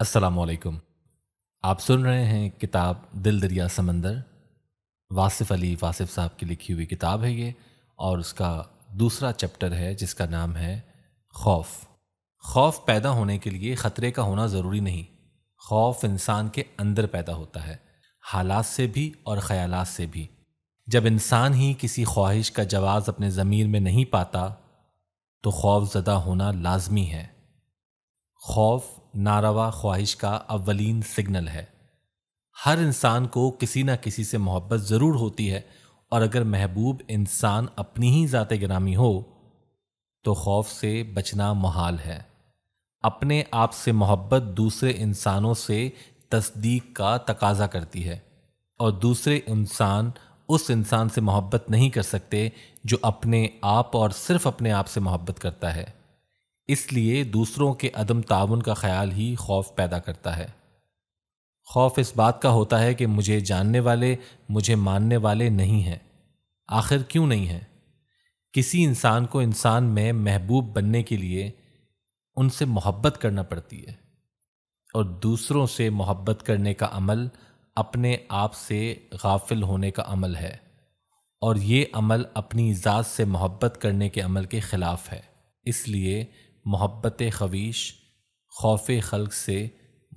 السلام علیکم۔ آپ سن رہے ہیں کتاب دل دریا سمندر، واصف علی واصف صاحب کی لکھی ہوئی کتاب ہے یہ، اور اس کا دوسرا چیپٹر ہے جس کا نام ہے خوف۔ خوف پیدا ہونے کے لیے خطرے کا ہونا ضروری نہیں۔ خوف انسان کے اندر پیدا ہوتا ہے، حالات سے بھی اور خیالات سے بھی۔ جب انسان ہی کسی خواہش کا جواز اپنے ضمیر میں نہیں پاتا تو خوف زدہ ہونا لازمی ہے۔ خوف ناروا خواہش کا اولین سگنل ہے۔ ہر انسان کو کسی نہ کسی سے محبت ضرور ہوتی ہے، اور اگر محبوب انسان اپنی ہی ذات گرامی ہو تو خوف سے بچنا محال ہے۔ اپنے آپ سے محبت دوسرے انسانوں سے تصدیق کا تقاضا کرتی ہے، اور دوسرے انسان اس انسان سے محبت نہیں کر سکتے جو اپنے آپ اور صرف اپنے آپ سے محبت کرتا ہے۔ اس لیے دوسروں کے عدم تعاون کا خیال ہی خوف پیدا کرتا ہے۔ خوف اس بات کا ہوتا ہے کہ مجھے جاننے والے مجھے ماننے والے نہیں ہیں۔ آخر کیوں نہیں ہیں؟ کسی انسان کو انسان میں محبوب بننے کے لیے ان سے محبت کرنا پڑتی ہے، اور دوسروں سے محبت کرنے کا عمل اپنے آپ سے غافل ہونے کا عمل ہے، اور یہ عمل اپنی ذات سے محبت کرنے کے عمل کے خلاف ہے۔ اس لیے محبت خویش خوف خلق سے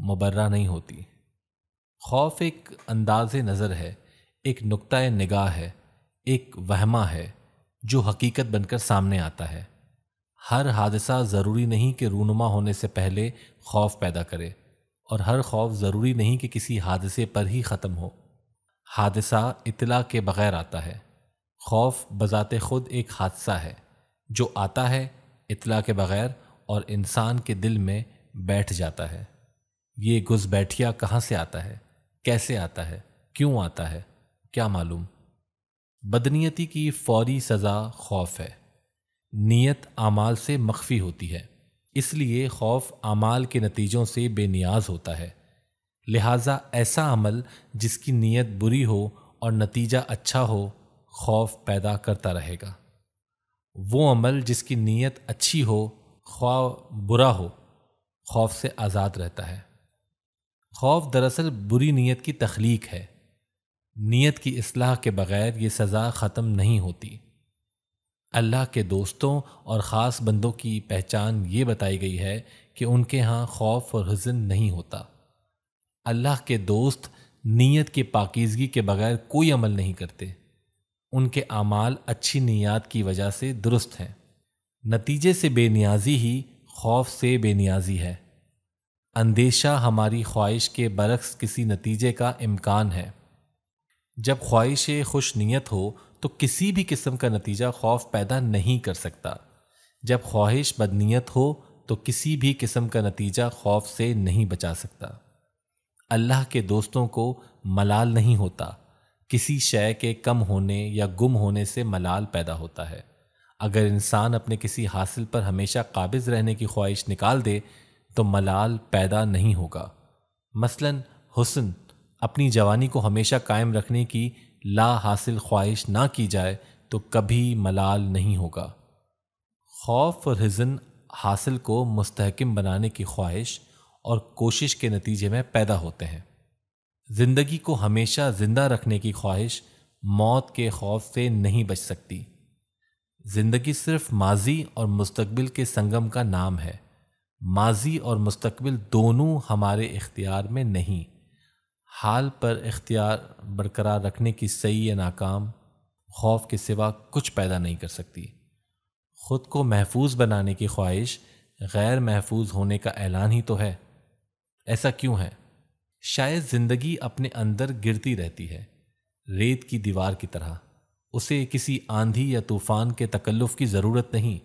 مبرہ نہیں ہوتی۔ خوف ایک انداز نظر ہے، ایک نقطۂ نگاہ ہے، ایک وہمہ ہے جو حقیقت بن کر سامنے آتا ہے۔ ہر حادثہ ضروری نہیں کہ رونما ہونے سے پہلے خوف پیدا کرے، اور ہر خوف ضروری نہیں کہ کسی حادثے پر ہی ختم ہو۔ حادثہ اطلاع کے بغیر آتا ہے، خوف بذات خود ایک حادثہ ہے جو آتا ہے اطلاع کے بغیر اور انسان کے دل میں بیٹھ جاتا ہے۔ یہ گز بیٹھیا کہاں سے آتا ہے، کیسے آتا ہے، کیوں آتا ہے، کیا معلوم۔ بدنیتی کی فوری سزا خوف ہے۔ نیت اعمال سے مخفی ہوتی ہے، اس لیے خوف اعمال کے نتیجوں سے بے نیاز ہوتا ہے۔ لہٰذا ایسا عمل جس کی نیت بری ہو اور نتیجہ اچھا ہو خوف پیدا کرتا رہے گا۔ وہ عمل جس کی نیت اچھی ہو خواہ برا ہو خوف سے آزاد رہتا ہے۔ خوف دراصل بری نیت کی تخلیق ہے۔ نیت کی اصلاح کے بغیر یہ سزا ختم نہیں ہوتی۔ اللہ کے دوستوں اور خاص بندوں کی پہچان یہ بتائی گئی ہے کہ ان کے ہاں خوف اور حزن نہیں ہوتا۔ اللہ کے دوست نیت کی پاکیزگی کے بغیر کوئی عمل نہیں کرتے۔ ان کے اعمال اچھی نیات کی وجہ سے درست ہیں۔ نتیجے سے بے نیازی ہی خوف سے بے نیازی ہے۔ اندیشہ ہماری خواہش کے برعکس کسی نتیجے کا امکان ہے۔ جب خواہش خوش نیت ہو تو کسی بھی قسم کا نتیجہ خوف پیدا نہیں کر سکتا۔ جب خواہش بدنیت ہو تو کسی بھی قسم کا نتیجہ خوف سے نہیں بچا سکتا۔ اللہ کے دوستوں کو ملال نہیں ہوتا، کسی شے کے کم ہونے یا گم ہونے سے ملال پیدا ہوتا ہے۔ اگر انسان اپنے کسی حاصل پر ہمیشہ قابض رہنے کی خواہش نکال دے تو ملال پیدا نہیں ہوگا۔ مثلا حسن، اپنی جوانی کو ہمیشہ قائم رکھنے کی لا حاصل خواہش نہ کی جائے تو کبھی ملال نہیں ہوگا۔ خوف اور حزن حاصل کو مستحکم بنانے کی خواہش اور کوشش کے نتیجے میں پیدا ہوتے ہیں۔ زندگی کو ہمیشہ زندہ رکھنے کی خواہش موت کے خوف سے نہیں بچ سکتی۔ زندگی صرف ماضی اور مستقبل کے سنگم کا نام ہے۔ ماضی اور مستقبل دونوں ہمارے اختیار میں نہیں۔ حال پر اختیار برقرار رکھنے کی صحیح یا ناکام خوف کے سوا کچھ پیدا نہیں کر سکتی۔ خود کو محفوظ بنانے کی خواہش غیر محفوظ ہونے کا اعلان ہی تو ہے۔ ایسا کیوں ہے؟ شاید زندگی اپنے اندر گرتی رہتی ہے، ریت کی دیوار کی طرح۔ اسے کسی آندھی یا طوفان کے تکلف کی ضرورت نہیں۔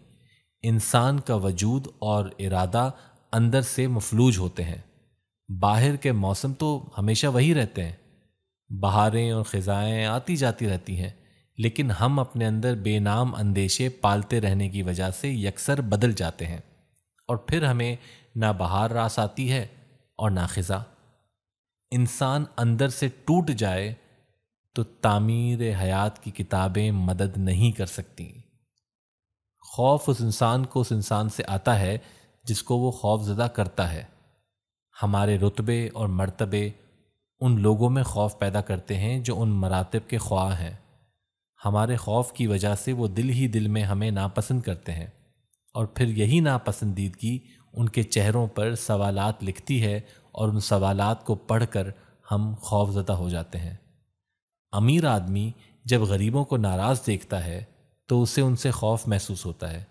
انسان کا وجود اور ارادہ اندر سے مفلوج ہوتے ہیں۔ باہر کے موسم تو ہمیشہ وہی رہتے ہیں، بہاریں اور خزائیں آتی جاتی رہتی ہیں، لیکن ہم اپنے اندر بے نام اندیشے پالتے رہنے کی وجہ سے یکسر بدل جاتے ہیں، اور پھر ہمیں نہ بہار راس آتی ہے اور نہ خزاں۔ انسان اندر سے ٹوٹ جائے تو تعمیر حیات کی کتابیں مدد نہیں کر سکتی۔ خوف اس انسان کو اس انسان سے آتا ہے جس کو وہ خوف زدہ کرتا ہے۔ ہمارے رتبے اور مرتبے ان لوگوں میں خوف پیدا کرتے ہیں جو ان مراتب کے خواہ ہیں۔ ہمارے خوف کی وجہ سے وہ دل ہی دل میں ہمیں ناپسند کرتے ہیں، اور پھر یہی ناپسندیدگی ان کے چہروں پر سوالات لکھتی ہے، اور ان سوالات کو پڑھ کر ہم خوف زدہ ہو جاتے ہیں۔ امیر آدمی جب غریبوں کو ناراض دیکھتا ہے تو اسے ان سے خوف محسوس ہوتا ہے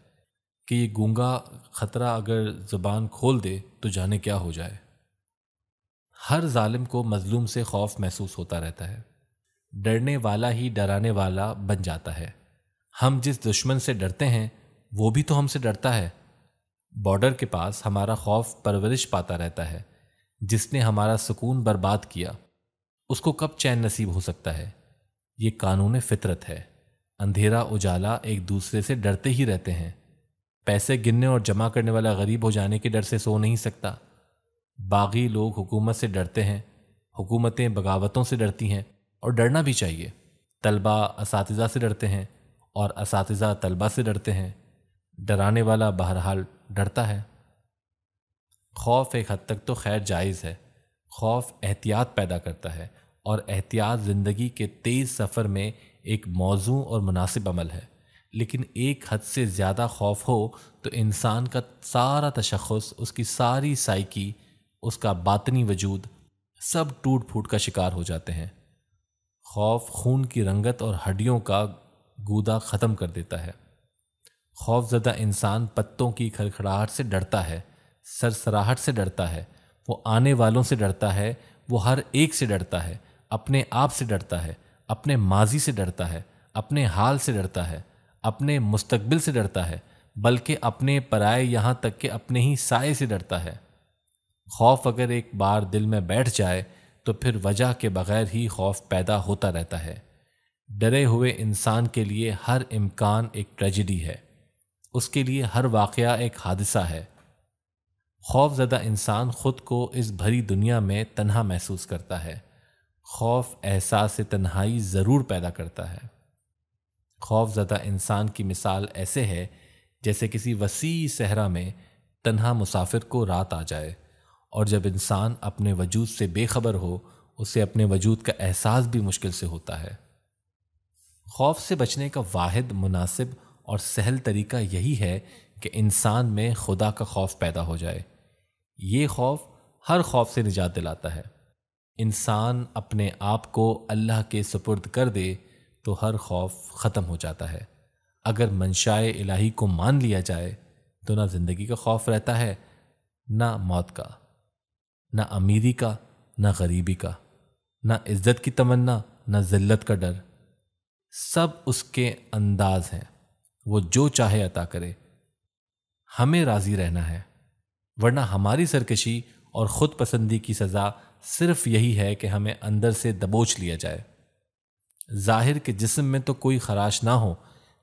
کہ یہ گونگا خطرہ اگر زبان کھول دے تو جانے کیا ہو جائے۔ ہر ظالم کو مظلوم سے خوف محسوس ہوتا رہتا ہے۔ ڈرنے والا ہی ڈرانے والا بن جاتا ہے۔ ہم جس دشمن سے ڈرتے ہیں وہ بھی تو ہم سے ڈرتا ہے۔ بارڈر کے پاس ہمارا خوف پرورش پاتا رہتا ہے۔ جس نے ہمارا سکون برباد کیا اس کو کب چین نصیب ہو سکتا ہے؟ یہ قانون فطرت ہے۔ اندھیرا اجالا ایک دوسرے سے ڈرتے ہی رہتے ہیں۔ پیسے گننے اور جمع کرنے والا غریب ہو جانے کے ڈر سے سو نہیں سکتا۔ باغی لوگ حکومت سے ڈرتے ہیں، حکومتیں بغاوتوں سے ڈرتی ہیں، اور ڈرنا بھی چاہیے۔ طلبہ اساتذہ سے ڈرتے ہیں اور اساتذہ طلبہ سے ڈرتے ہیں۔ ڈرانے والا بہرحال ڈرتا ہے۔ خوف ایک حد تک تو خیر جائز ہے۔ خوف احتیاط پیدا کرتا ہے، اور احتیاط زندگی کے تیز سفر میں ایک موزوں اور مناسب عمل ہے۔ لیکن ایک حد سے زیادہ خوف ہو تو انسان کا سارا تشخص، اس کی ساری سائیکی، اس کا باطنی وجود سب ٹوٹ پھوٹ کا شکار ہو جاتے ہیں۔ خوف خون کی رنگت اور ہڈیوں کا گودا ختم کر دیتا ہے۔ خوف زدہ انسان پتوں کی کھڑکھڑاہٹ سے ڈرتا ہے، سرسراہٹ سے ڈرتا ہے، وہ آنے والوں سے ڈرتا ہے، وہ ہر ایک سے ڈرتا ہے، اپنے آپ سے ڈرتا ہے، اپنے ماضی سے ڈرتا ہے، اپنے حال سے ڈرتا ہے، اپنے مستقبل سے ڈرتا ہے، بلکہ اپنے پرائے، یہاں تک کہ اپنے ہی سائے سے ڈرتا ہے۔ خوف اگر ایک بار دل میں بیٹھ جائے تو پھر وجہ کے بغیر ہی خوف پیدا ہوتا رہتا ہے۔ ڈرے ہوئے انسان کے لیے ہر امکان ایک ٹریجڈی ہے، اس کے لیے ہر واقعہ ایک حادثہ ہے۔ خوف زدہ انسان خود کو اس بھری دنیا میں تنہا محسوس کرتا ہے۔ خوف احساس تنہائی ضرور پیدا کرتا ہے۔ خوف زدہ انسان کی مثال ایسے ہے جیسے کسی وسیع صحرا میں تنہا مسافر کو رات آ جائے، اور جب انسان اپنے وجود سے بے خبر ہو اسے اپنے وجود کا احساس بھی مشکل سے ہوتا ہے۔ خوف سے بچنے کا واحد مناسب اور سہل طریقہ یہی ہے کہ انسان میں خدا کا خوف پیدا ہو جائے۔ یہ خوف ہر خوف سے نجات دلاتا ہے۔ انسان اپنے آپ کو اللہ کے سپرد کر دے تو ہر خوف ختم ہو جاتا ہے۔ اگر منشائے الہی کو مان لیا جائے تو نہ زندگی کا خوف رہتا ہے، نہ موت کا، نہ امیری کا، نہ غریبی کا، نہ عزت کی تمنا، نہ ذلت کا ڈر۔ سب اس کے انداز ہیں، وہ جو چاہے عطا کرے، ہمیں راضی رہنا ہے۔ ورنہ ہماری سرکشی اور خود پسندی کی سزا صرف یہی ہے کہ ہمیں اندر سے دبوچ لیا جائے۔ ظاہر کے جسم میں تو کوئی خراش نہ ہو،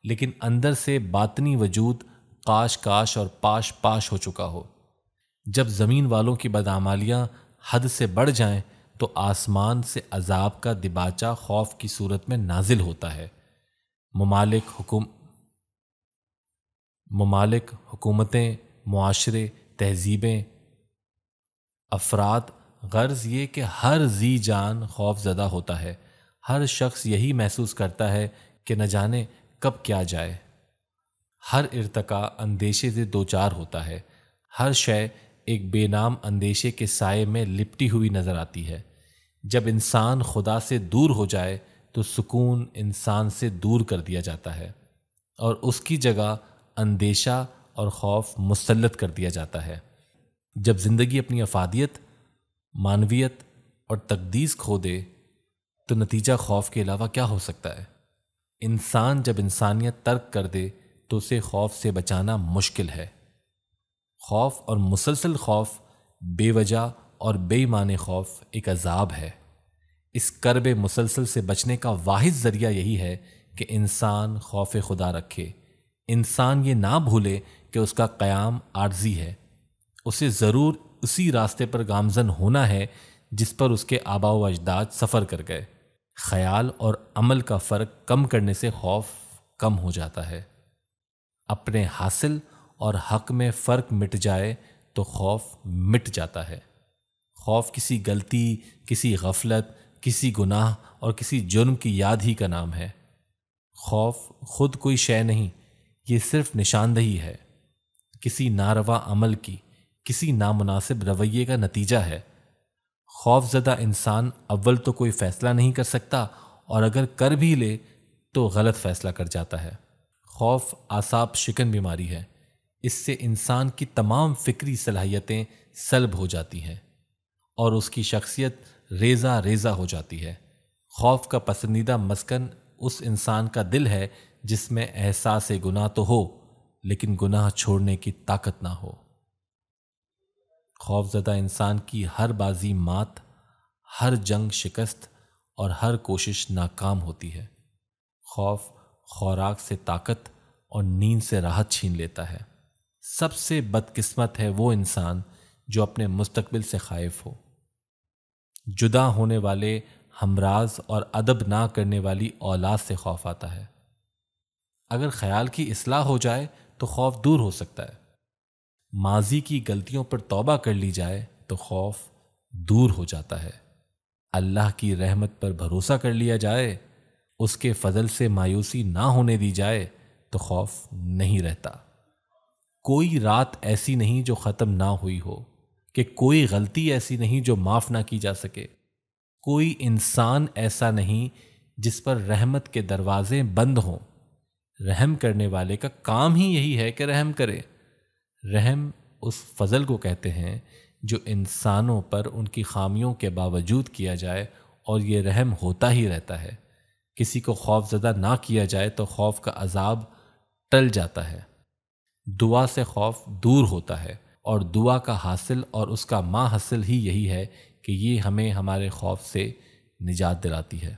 لیکن اندر سے باطنی وجود قاش قاش اور پاش پاش ہو چکا ہو۔ جب زمین والوں کی بدعمالیاں حد سے بڑھ جائیں تو آسمان سے عذاب کا دباچہ خوف کی صورت میں نازل ہوتا ہے۔ ممالک، حکومتیں، معاشرے، تہذیبیں، افراد، غرض یہ کہ ہر ذی جان خوف زدہ ہوتا ہے۔ ہر شخص یہی محسوس کرتا ہے کہ نہ جانے کب کیا جائے۔ ہر ارتقا اندیشے سے دوچار ہوتا ہے۔ ہر شے ایک بے نام اندیشے کے سائے میں لپٹی ہوئی نظر آتی ہے۔ جب انسان خدا سے دور ہو جائے تو سکون انسان سے دور کر دیا جاتا ہے، اور اس کی جگہ اندیشہ اور خوف مسلط کر دیا جاتا ہے۔ جب زندگی اپنی افادیت، معنویت اور تقدیس کھو دے تو نتیجہ خوف کے علاوہ کیا ہو سکتا ہے؟ انسان جب انسانیت ترک کر دے تو اسے خوف سے بچانا مشکل ہے۔ خوف اور مسلسل خوف، بے وجہ اور بے ایمان خوف ایک عذاب ہے۔ اس کرب مسلسل سے بچنے کا واحد ذریعہ یہی ہے کہ انسان خوف خدا رکھے۔ انسان یہ نہ بھولے کہ اس کا قیام عارضی ہے، اسے ضرور اسی راستے پر گامزن ہونا ہے جس پر اس کے آباء و اجداد سفر کر گئے۔ خیال اور عمل کا فرق کم کرنے سے خوف کم ہو جاتا ہے۔ اپنے حاصل اور حق میں فرق مٹ جائے تو خوف مٹ جاتا ہے۔ خوف کسی غلطی، کسی غفلت، کسی گناہ اور کسی جرم کی یاد ہی کا نام ہے۔ خوف خود کوئی شے نہیں، یہ صرف نشاندہی ہے کسی ناروا عمل کی، کسی نامناسب رویے کا نتیجہ ہے۔ خوف زدہ انسان اول تو کوئی فیصلہ نہیں کر سکتا، اور اگر کر بھی لے تو غلط فیصلہ کر جاتا ہے۔ خوف اعصاب شکن بیماری ہے، اس سے انسان کی تمام فکری صلاحیتیں سلب ہو جاتی ہیں اور اس کی شخصیت ریزہ ریزہ ہو جاتی ہے۔ خوف کا پسندیدہ مسکن اس انسان کا دل ہے جس میں احساس گناہ تو ہو لیکن گناہ چھوڑنے کی طاقت نہ ہو۔ خوف زدہ انسان کی ہر بازی مات، ہر جنگ شکست اور ہر کوشش ناکام ہوتی ہے۔ خوف خوراک سے طاقت اور نیند سے راحت چھین لیتا ہے۔ سب سے بدقسمت ہے وہ انسان جو اپنے مستقبل سے خائف ہو۔ جدا ہونے والے ہمراز اور ادب نہ کرنے والی اولاد سے خوف آتا ہے۔ اگر خیال کی اصلاح ہو جائے تو خوف دور ہو سکتا ہے۔ ماضی کی غلطیوں پر توبہ کر لی جائے تو خوف دور ہو جاتا ہے۔ اللہ کی رحمت پر بھروسہ کر لیا جائے، اس کے فضل سے مایوسی نہ ہونے دی جائے تو خوف نہیں رہتا۔ کوئی رات ایسی نہیں جو ختم نہ ہوئی ہو، کہ کوئی غلطی ایسی نہیں جو معاف نہ کی جا سکے، کوئی انسان ایسا نہیں جس پر رحمت کے دروازے بند ہوں۔ رحم کرنے والے کا کام ہی یہی ہے کہ رحم کرے۔ رحم اس فضل کو کہتے ہیں جو انسانوں پر ان کی خامیوں کے باوجود کیا جائے، اور یہ رحم ہوتا ہی رہتا ہے۔ کسی کو خوف زدہ نہ کیا جائے تو خوف کا عذاب ٹل جاتا ہے۔ دعا سے خوف دور ہوتا ہے، اور دعا کا حاصل اور اس کا ما حاصل ہی یہی ہے کہ یہ ہمیں ہمارے خوف سے نجات دلاتی ہے۔